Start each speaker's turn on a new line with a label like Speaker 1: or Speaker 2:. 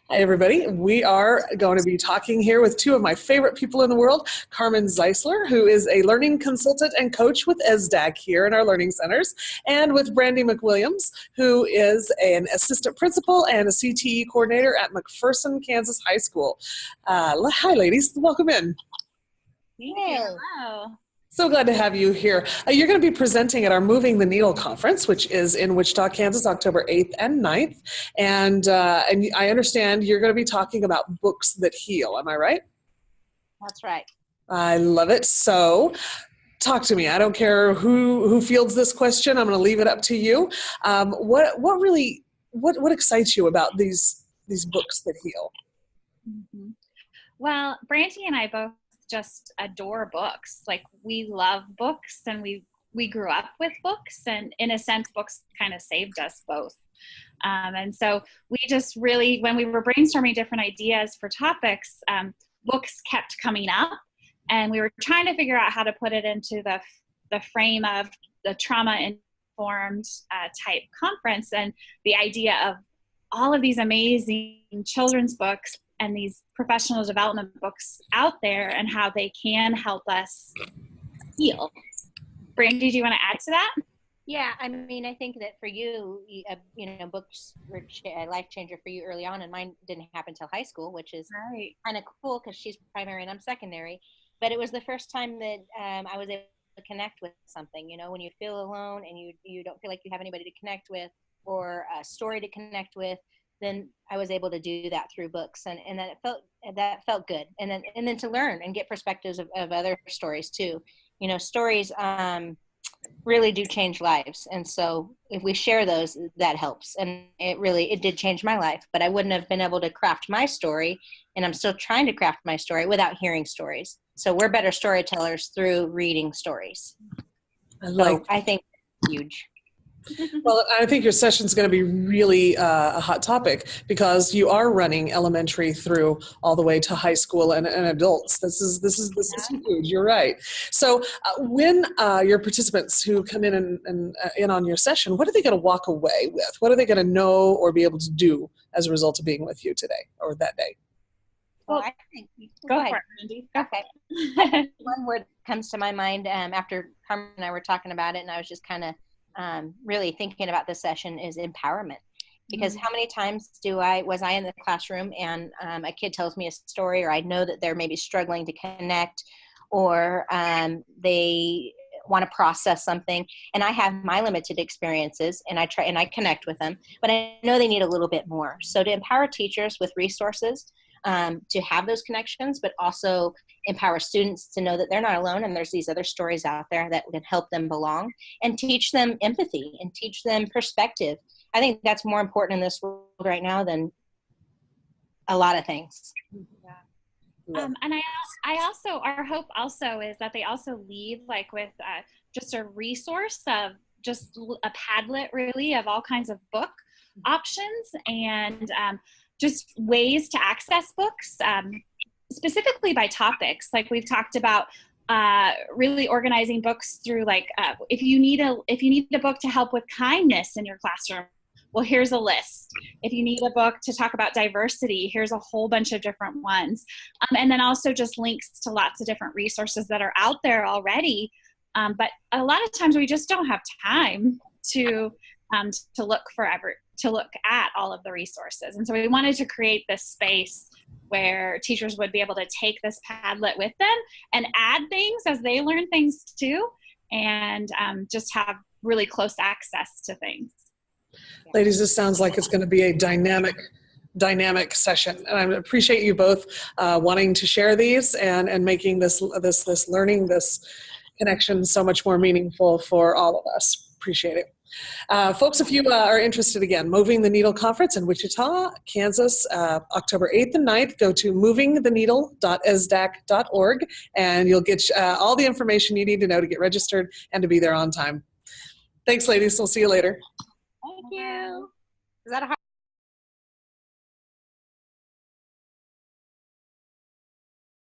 Speaker 1: Hi, everybody. We are going to be talking here with two of my favorite people in the world, Carmen Zeisler, who is a learning consultant and coach with ESDAC here in our learning centers, and with Brandi McWilliams, who is an assistant principal and a CTE coordinator at McPherson, Kansas High School. Hi, ladies. Welcome in.
Speaker 2: Hey. Hello.
Speaker 1: So glad to have you here. You're going to be presenting at our Moving the Needle conference, which is in Wichita, Kansas, October 8th and 9th. And I understand you're going to be talking about books that heal. Am I right?
Speaker 2: That's right.
Speaker 1: I love it. So talk to me. I don't care who fields this question. I'm going to leave it up to you. What excites you about these books that heal?
Speaker 2: Mm-hmm. Well, Brandi and I both just adore books. Like, we love books, and we grew up with books, and in a sense books kind of saved us both. And so we just really, when we were brainstorming different ideas for topics, books kept coming up, and we were trying to figure out how to put it into the frame of the trauma-informed type conference, and the idea of all of these amazing children's books and these professional development books out there, and how they can help us heal. Brandi, do you want to add to that?
Speaker 3: Yeah, I mean, I think that for you, books were a life changer for you early on, and mine didn't happen until high school, which is kind of cool because she's primary and I'm secondary. But it was the first time that I was able to connect with something. You know, when you feel alone and you don't feel like you have anybody to connect with or a story to connect with, then I was able to do that through books, and that felt good. And then to learn and get perspectives of other stories too. You know, stories really do change lives, and so if we share those, that helps. And it did change my life, but I wouldn't have been able to craft my story, and I'm still trying to craft my story without hearing stories. So we're better storytellers through reading stories. I think it's huge.
Speaker 1: Well, I think your session is going to be really a hot topic, because you are running elementary through all the way to high school and adults. This is huge. You're right. So when your participants who come in and in on your session, what are they going to walk away with? What are they going to know or be able to do as a result of being with you today or that day?
Speaker 3: Well, I think
Speaker 2: go ahead, Brandi.
Speaker 3: Okay. One word comes to my mind after Carmen and I were talking about it, and I was just kind of really thinking about this session, is empowerment. Because how many times was I in the classroom and a kid tells me a story, or I know that they're maybe struggling to connect, or they want to process something, and I have my limited experiences, and I try and I connect with them, but I know they need a little bit more. So to empower teachers with resources to have those connections, but also empower students to know that they're not alone, and there's these other stories out there that can help them belong, and teach them empathy and teach them perspective. I think that's more important in this world right now than a lot of things.
Speaker 2: Yeah. And I also, our hope also is that they also leave with just a resource of just a Padlet, really, of all kinds of book options, and just ways to access books, specifically by topics. Like we've talked about, really organizing books through if you need a book to help with kindness in your classroom, well, here's a list. If you need a book to talk about diversity, here's a whole bunch of different ones. And then also just links to lots of different resources that are out there already. But a lot of times we just don't have time to look at all of the resources. And so we wanted to create this space where teachers would be able to take this Padlet with them and add things as they learn things too, and just have really close access to things.
Speaker 1: Ladies, this sounds like it's going to be a dynamic session, and I appreciate you both wanting to share these and making this learning, this connection so much more meaningful for all of us. Appreciate it. Folks, if you are interested, again, Moving the Needle Conference in Wichita, Kansas, October 8th and 9th, go to movingtheneedle.esdac.org, and you'll get all the information you need to know to get registered and to be there on time. Thanks, ladies. We'll see you later.
Speaker 3: Thank you. Is that a